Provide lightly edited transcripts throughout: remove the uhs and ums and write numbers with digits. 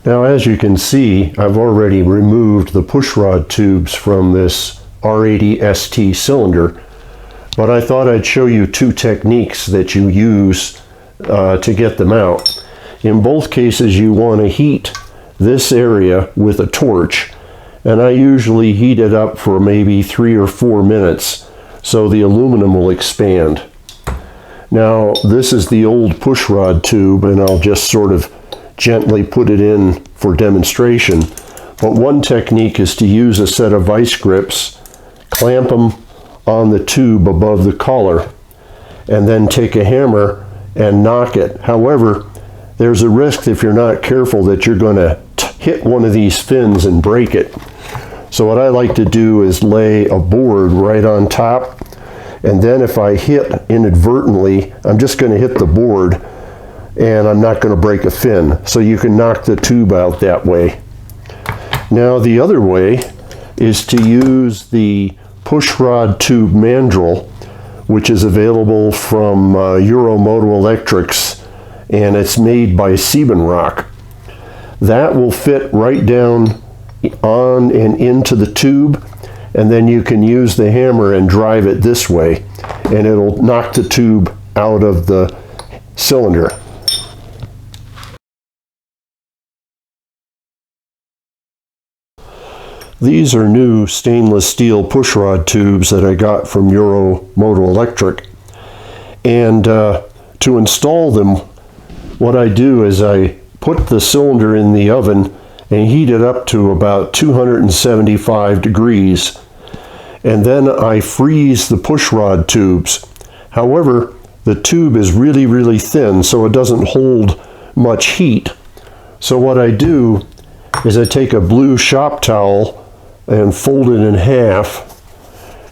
Now, as you can see, I've already removed the pushrod tubes from this R80ST cylinder, but I thought I'd show you two techniques that you use to get them out. In both cases, you want to heat this area with a torch, and I usually heat it up for maybe 3 or 4 minutes so the aluminum will expand. Now, this is the old pushrod tube, and I'll just sort of gently put it in for demonstration. But one technique is to use a set of vice grips, clamp them on the tube above the collar, and then take a hammer and knock it. However, there's a risk if you're not careful that you're going to hit one of these fins and break it. So what I like to do is lay a board right on top, and then if I hit inadvertently, I'm just going to hit the board and I'm not going to break a fin. So you can knock the tube out that way. Now the other way is to use the pushrod tube mandrel, which is available from Euro Moto Electrics, and it's made by Siebenrock. That will fit right down on and into the tube, and then you can use the hammer and drive it this way, and it'll knock the tube out of the cylinder. These are new stainless steel pushrod tubes that I got from Euro Moto Electric. And to install them, what I do is I put the cylinder in the oven and heat it up to about 275 degrees. And then I freeze the pushrod tubes. However, the tube is really, really thin, so it doesn't hold much heat. So what I do is I take a blue shop towel and fold it in half,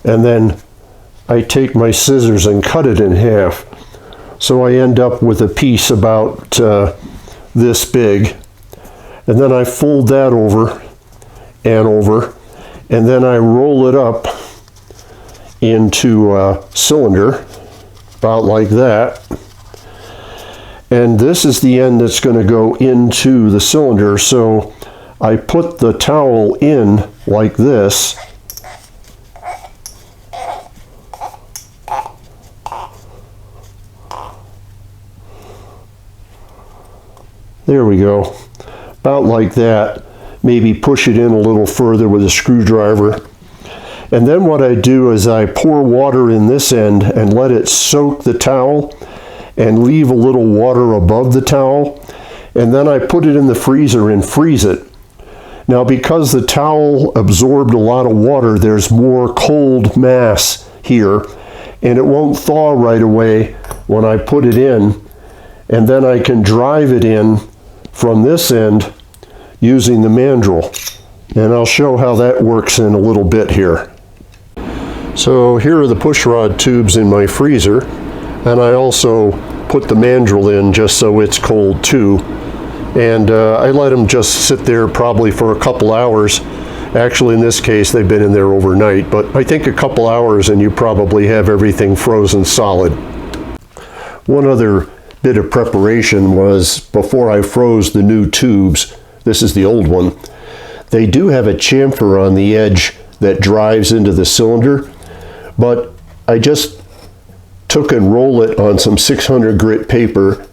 and then I take my scissors and cut it in half. So I end up with a piece about this big, and then I fold that over, and then I roll it up into a cylinder, about like that. And this is the end that's going to go into the cylinder, so I put the towel in like this, there we go, about like that. Maybe push it in a little further with a screwdriver. And then what I do is I pour water in this end and let it soak the towel and leave a little water above the towel, and then I put it in the freezer and freeze it. Now, because the towel absorbed a lot of water, there's more cold mass here, and it won't thaw right away when I put it in. And then I can drive it in from this end using the mandrel. And I'll show how that works in a little bit here. So here are the pushrod tubes in my freezer, and I also put the mandrel in just so it's cold too. And I let them just sit there probably for a couple hours. Actually, in this case, they've been in there overnight, but I think a couple hours and you probably have everything frozen solid. One other bit of preparation was before I froze the new tubes. This is the old one. They do have a chamfer on the edge that drives into the cylinder, but I just took and roll it on some 600 grit paper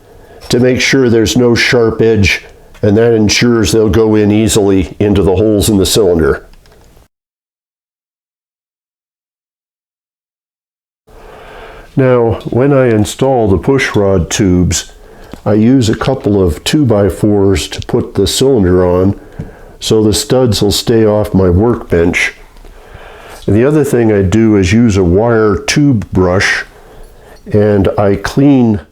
to make sure there's no sharp edge, and that ensures they'll go in easily into the holes in the cylinder. Now, when I install the pushrod tubes, I use a couple of 2x4s to put the cylinder on so the studs will stay off my workbench. And the other thing I do is use a wire tube brush, and I clean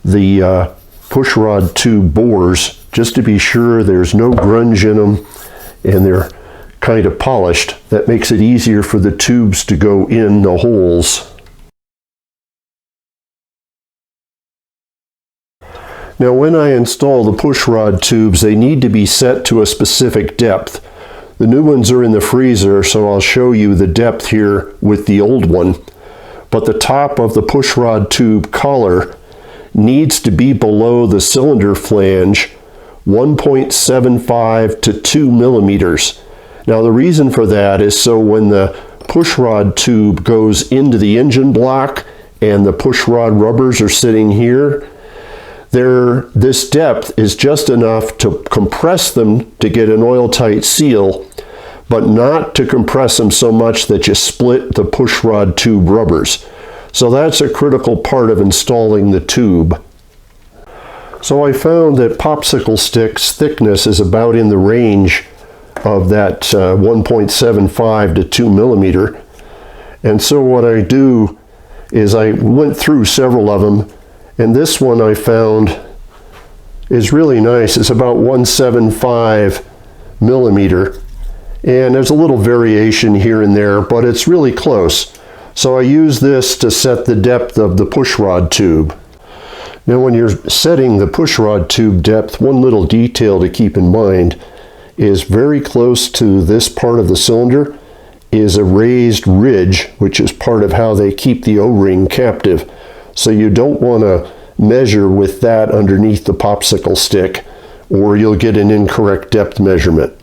the pushrod tube bores just to be sure there's no grunge in them and they're kind of polished. That makes it easier for the tubes to go in the holes. Now, when I install the pushrod tubes, they need to be set to a specific depth. The new ones are in the freezer, so I'll show you the depth here with the old one. But the top of the pushrod tube collar needs to be below the cylinder flange 1.75 to 2 millimeters. Now the reason for that is so when the pushrod tube goes into the engine block and the pushrod rubbers are sitting here, this depth is just enough to compress them to get an oil-tight seal, but not to compress them so much that you split the pushrod tube rubbers. So that's a critical part of installing the tube. So I found that popsicle stick's thickness is about in the range of that 1.75 to 2 millimeter. And so what I do is I went through several of them, and this one I found is really nice. It's about 1.75 millimeter. And there's a little variation here and there, but it's really close. So I use this to set the depth of the pushrod tube. Now when you're setting the pushrod tube depth, one little detail to keep in mind is very close to this part of the cylinder is a raised ridge, which is part of how they keep the O-ring captive. So you don't want to measure with that underneath the popsicle stick, or you'll get an incorrect depth measurement.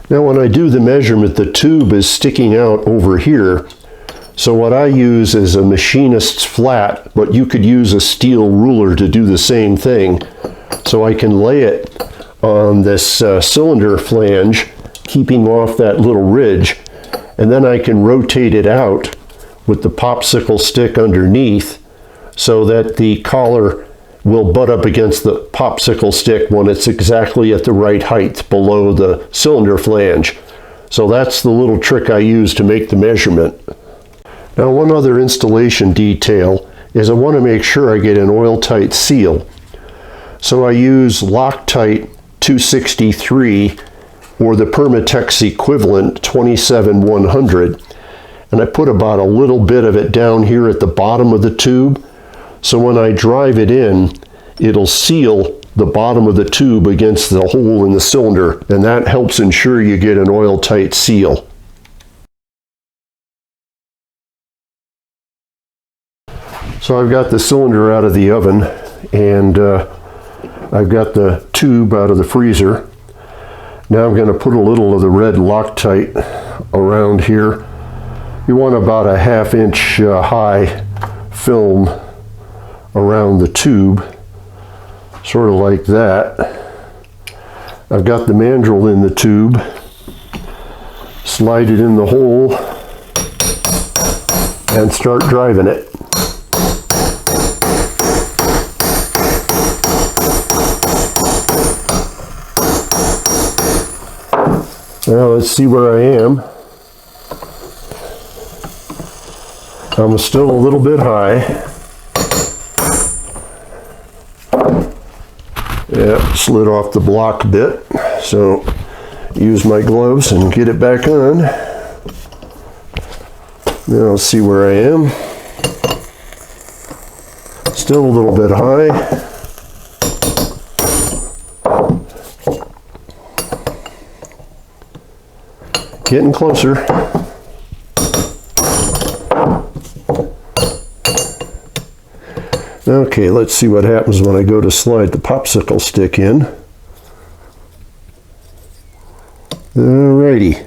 Now when I do the measurement, the tube is sticking out over here. So what I use is a machinist's flat, but you could use a steel ruler to do the same thing. So I can lay it on this cylinder flange, keeping off that little ridge, and then I can rotate it out with the popsicle stick underneath so that the collar will butt up against the popsicle stick when it's exactly at the right height below the cylinder flange. So that's the little trick I use to make the measurement. Now one other installation detail is I want to make sure I get an oil-tight seal. So I use Loctite 263 or the Permatex equivalent 27100, and I put about a little bit of it down here at the bottom of the tube. So when I drive it in, it'll seal the bottom of the tube against the hole in the cylinder, and that helps ensure you get an oil-tight seal. So I've got the cylinder out of the oven, and I've got the tube out of the freezer. Now I'm going to put a little of the red Loctite around here. You want about a 1/2 inch high film around the tube, sort of like that. I've got the mandrel in the tube. Slide it in the hole and start driving it. Now let's see where I am. I'm still a little bit high. Yeah, slid off the block a bit. So use my gloves and get it back on. Now let's see where I am. Still a little bit high. Getting closer. Okay, let's see what happens when I go to slide the popsicle stick in. Alrighty.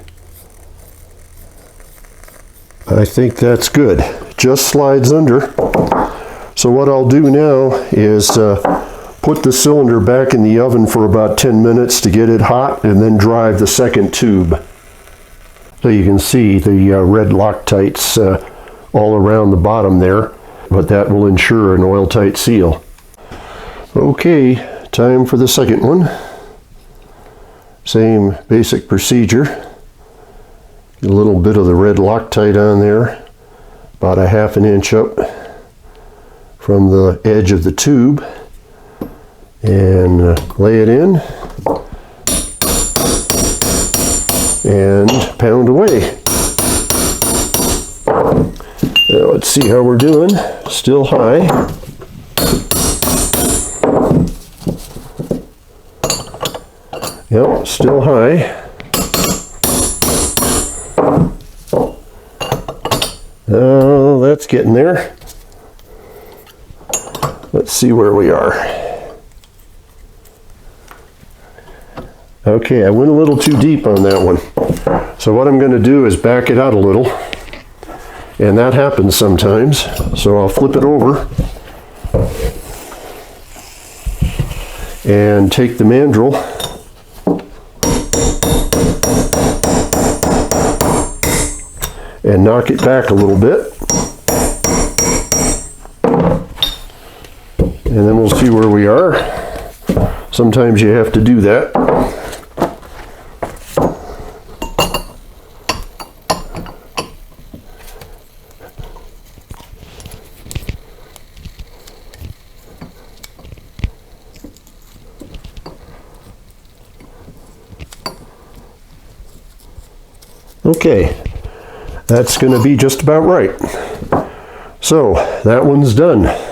I think that's good. Just slides under. So what I'll do now is put the cylinder back in the oven for about 10 minutes to get it hot, and then drive the second tube. So you can see the red Loctites all around the bottom there, but that will ensure an oil-tight seal. Okay, time for the second one. Same basic procedure. Get a little bit of the red Loctite on there, about a 1/2 inch up from the edge of the tube, and lay it in. And pound away. Now let's see how we're doing. Still high. Yep, still high. Oh, that's getting there. Let's see where we are. Okay, I went a little too deep on that one. So what I'm going to do is back it out a little. And that happens sometimes. So I'll flip it over and take the mandrel and knock it back a little bit. And then we'll see where we are. Sometimes you have to do that. Okay, that's going to be just about right. So that one's done.